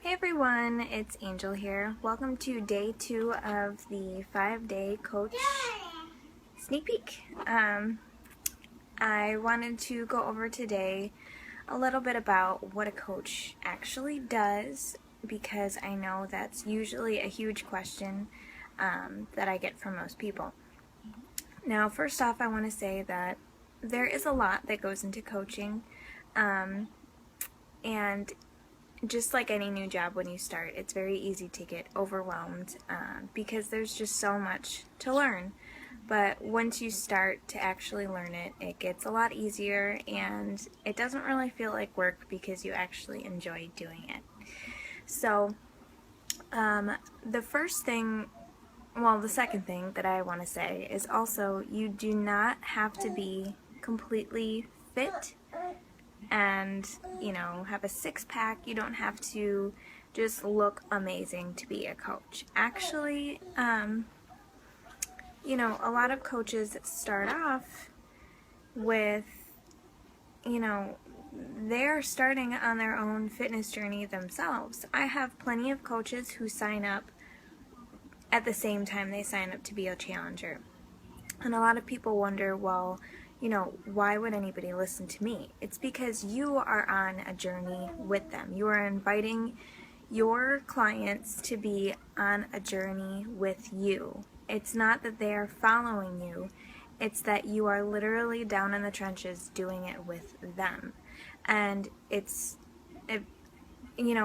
Hey everyone, it's Angel here. Welcome to day 2 of the 5-day coach sneak peek. I wanted to go over today a little bit about what a coach actually does, because I know that's usually a huge question that I get from most people. Now, first off, I want to say that there is a lot that goes into coaching, and just like any new job when you start, it's very easy to get overwhelmed because there's just so much to learn. But once you start to actually learn it, it gets a lot easier and it doesn't really feel like work because you actually enjoy doing it. So the second thing that I want to say is also you do not have to be completely fit and, have a six-pack. You don't have to just look amazing to be a coach. Actually, a lot of coaches start off with, they're starting on their own fitness journey themselves. I have plenty of coaches who sign up at the same time they sign up to be a challenger. And a lot of people wonder, well, why would anybody listen to me? It's because you are on a journey with them. You are inviting your clients to be on a journey with you. It's not that they are following you. It's that you are literally down in the trenches doing it with them. And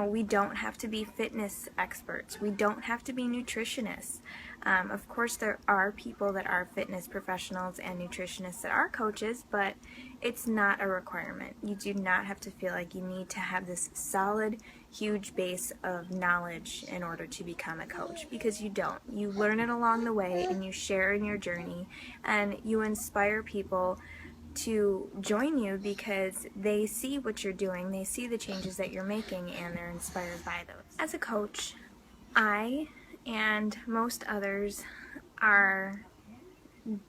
we don't have to be fitness experts. We don't have to be nutritionists. Of course, there are people that are fitness professionals and nutritionists that are coaches, but it's not a requirement. You do not have to feel like you need to have this solid, huge base of knowledge in order to become a coach, because you don't. You learn it along the way and you share in your journey and you inspire people to join you because they see what you're doing, they see the changes that you're making, and they're inspired by those. As a coach, I and most others are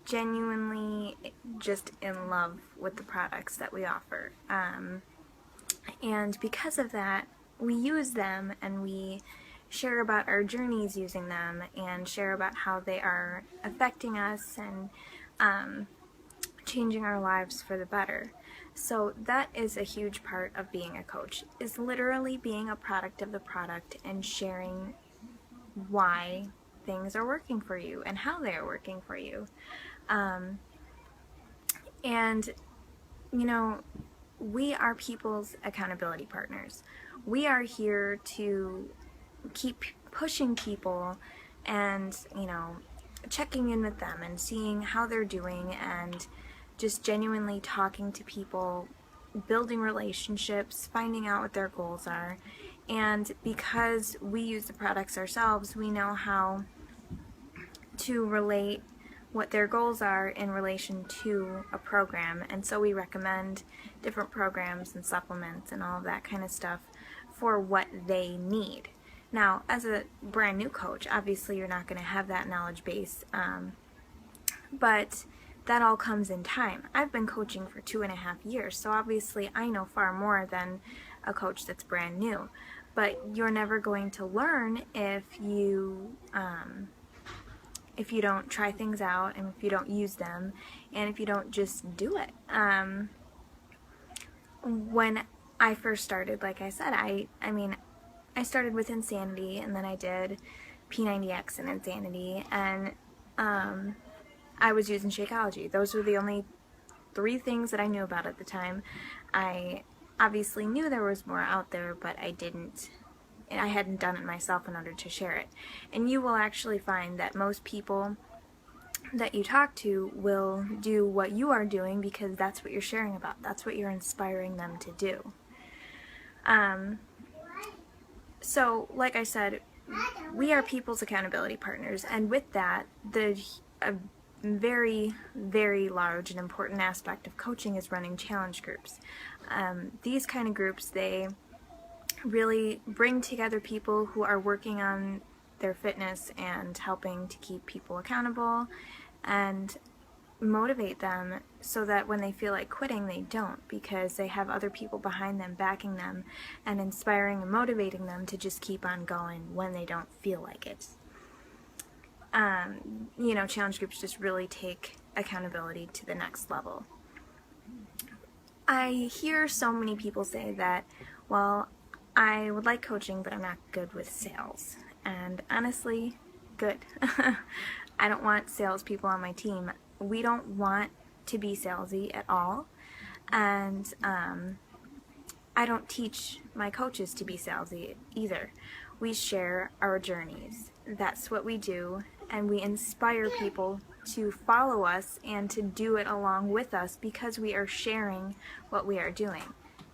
genuinely just in love with the products that we offer. And because of that, we use them and we share about our journeys using them and share about how they are affecting us and changing our lives for the better. So that is a huge part of being a coach, is literally being a product of the product and sharing why things are working for you and how they are working for you. And we are people's accountability partners. We are here to keep pushing people and, checking in with them and seeing how they're doing and just genuinely talking to people, building relationships, finding out what their goals are. And because we use the products ourselves, we know how to relate what their goals are in relation to a program. And so we recommend different programs and supplements and all of that kind of stuff for what they need. Now, as a brand new coach, obviously you're not going to have that knowledge base, but that all comes in time. I've been coaching for 2.5 years, so obviously I know far more than a coach that's brand new. But you're never going to learn if you don't try things out, and if you don't use them, and if you don't just do it. When I first started, like I said, I started with Insanity, and then I did P90X and Insanity, and I was using Shakeology. Those were the only 3 things that I knew about at the time. I obviously knew there was more out there, but I hadn't done it myself in order to share it. And you will actually find that most people that you talk to will do what you are doing because that's what you're sharing about. That's what you're inspiring them to do. So, like I said, we are people's accountability partners, and with that, a very, very large and important aspect of coaching is running challenge groups. These kind of groups, they really bring together people who are working on their fitness and helping to keep people accountable and motivate them so that when they feel like quitting, they don't, because they have other people behind them backing them and inspiring and motivating them to just keep on going when they don't feel like it. Challenge groups just really take accountability to the next level. I hear so many people say that, well, I would like coaching, but I'm not good with sales. And honestly, good. I don't want salespeople on my team. We don't want to be salesy at all. And I don't teach my coaches to be salesy either. We share our journeys. That's what we do. And we inspire people to follow us and to do it along with us because we are sharing what we are doing.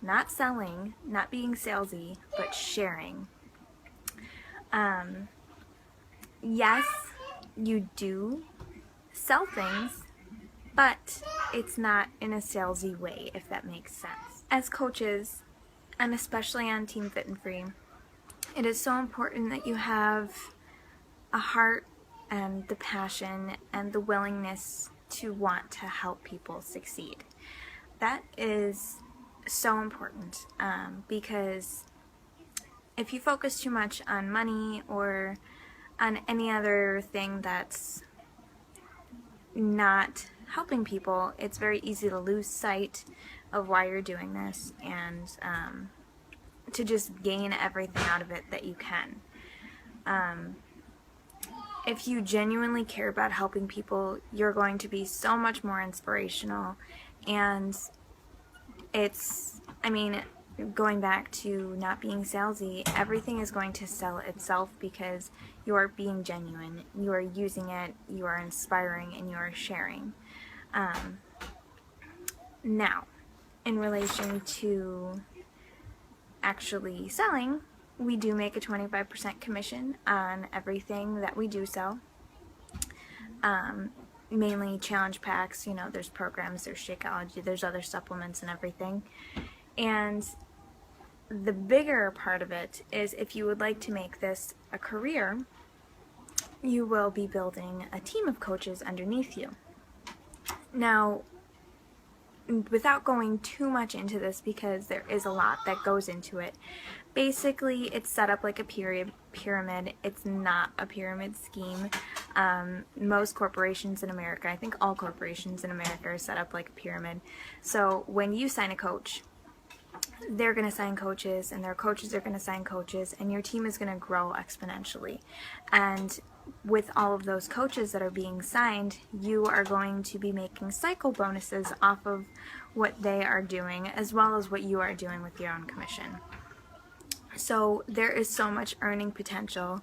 Not selling, not being salesy, but sharing. Yes, you do sell things, but it's not in a salesy way, if that makes sense. As coaches, and especially on Team Fit and Free, it is so important that you have a heart and the passion and the willingness to want to help people succeed. That is so important because if you focus too much on money or on any other thing that's not helping people, it's very easy to lose sight of why you're doing this and to just gain everything out of it that you can. If you genuinely care about helping people, you're going to be so much more inspirational. And going back to not being salesy, everything is going to sell itself because you are being genuine, you are using it, you are inspiring, and you are sharing. Now, in relation to actually selling, we do make a 25% commission on everything that we do sell. Mainly challenge packs, there's programs, there's Shakeology, there's other supplements and everything. And the bigger part of it is if you would like to make this a career, you will be building a team of coaches underneath you. Now, without going too much into this because there is a lot that goes into it, basically it's set up like a pyramid. It's not a pyramid scheme. Most corporations in America, I think all corporations in America are set up like a pyramid. So when you sign a coach, they're going to sign coaches, and their coaches are going to sign coaches, and your team is going to grow exponentially. And with all of those coaches that are being signed, you are going to be making cycle bonuses off of what they are doing, as well as what you are doing with your own commission. So there is so much earning potential,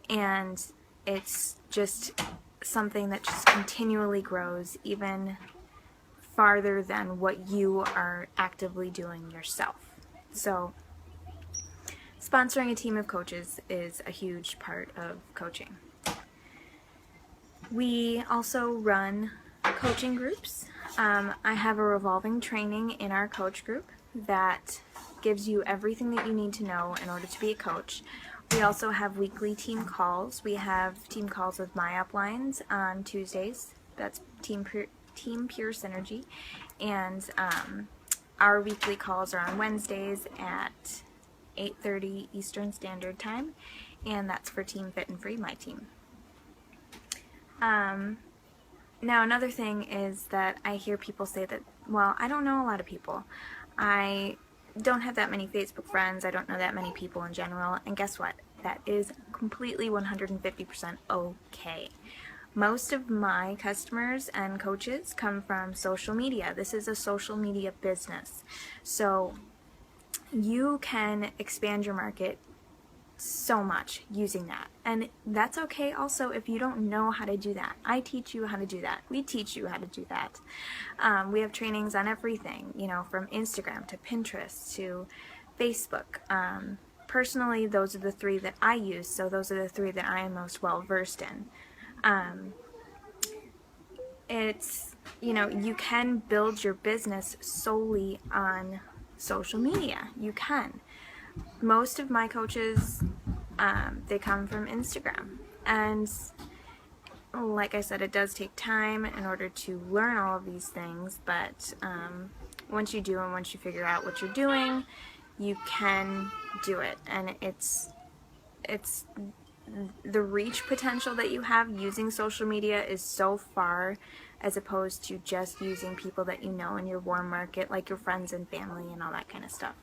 and it's just something that just continually grows, even farther than what you are actively doing yourself. So sponsoring a team of coaches is a huge part of coaching. We also run coaching groups. I have a revolving training in our coach group that gives you everything that you need to know in order to be a coach. We also have weekly team calls. We have team calls with my uplines on Tuesdays. That's Team Pure Synergy. And our weekly calls are on Wednesdays at 8:30 Eastern Standard Time. And that's for Team Fit and Free, my team. Now another thing is that I hear people say that, well, I don't know a lot of people. I don't have that many Facebook friends. I don't know that many people in general. And guess what? That is completely 150% okay. Most of my customers and coaches come from social media. This is a social media business. So you can expand your market so much using that. And that's okay also if you don't know how to do that. I teach you how to do that. We teach you how to do that. We have trainings on everything, from Instagram to Pinterest to Facebook. Personally, those are the three that I use, so those are the three that I am most well versed in. It's, you can build your business solely on social media. You can. Most of my coaches, they come from Instagram. And like I said, it does take time in order to learn all of these things, but once you do and once you figure out what you're doing, you can do it. And it's the reach potential that you have using social media is so far, as opposed to just using people that you know in your warm market, like your friends and family and all that kind of stuff.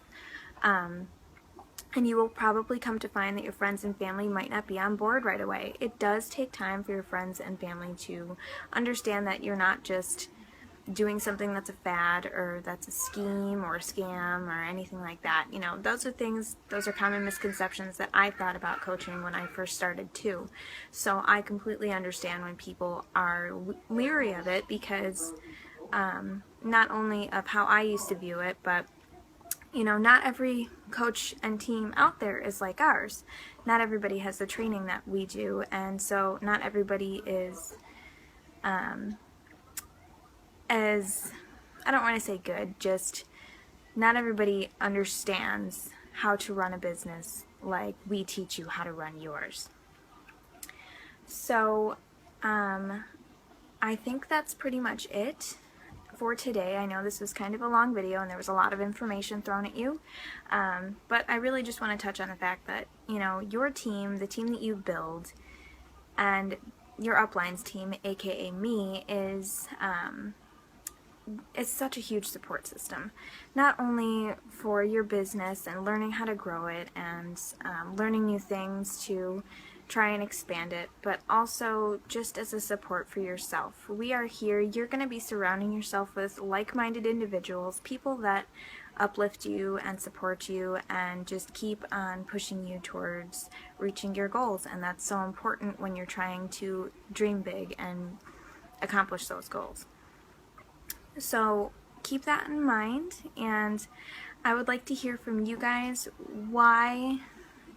And you will probably come to find that your friends and family might not be on board right away. It does take time for your friends and family to understand that you're not just doing something that's a fad or that's a scheme or a scam or anything like that. You know, those are common misconceptions that I thought about coaching when I first started too. So I completely understand when people are leery of it, because not only of how I used to view it, but you know, not every coach and team out there is like ours. Not everybody has the training that we do, and so not everybody is as, I don't want to say good, just not everybody understands how to run a business like we teach you how to run yours. So I think that's pretty much it for today. I know this was kind of a long video and there was a lot of information thrown at you, but I really just want to touch on the fact that, you know, your team, the team that you build, and your uplines team, aka me, is such a huge support system, not only for your business and learning how to grow it and learning new things to try and expand it, but also just as a support for yourself. We are here. You're going to be surrounding yourself with like-minded individuals, people that uplift you and support you and just keep on pushing you towards reaching your goals. And that's so important when you're trying to dream big and accomplish those goals. So keep that in mind, and I would like to hear from you guys why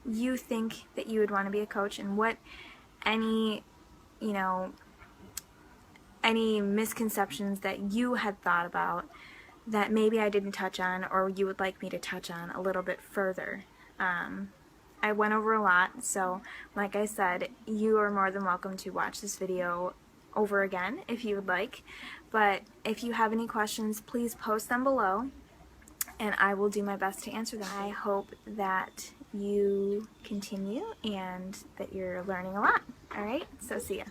you think that you would want to be a coach, and what any misconceptions that you had thought about that maybe I didn't touch on, or you would like me to touch on a little bit further. I went over a lot, so like I said, you are more than welcome to watch this video over again if you would like. But if you have any questions, please post them below and I will do my best to answer them. I hope that you continue and that you're learning a lot. Alright, so see ya.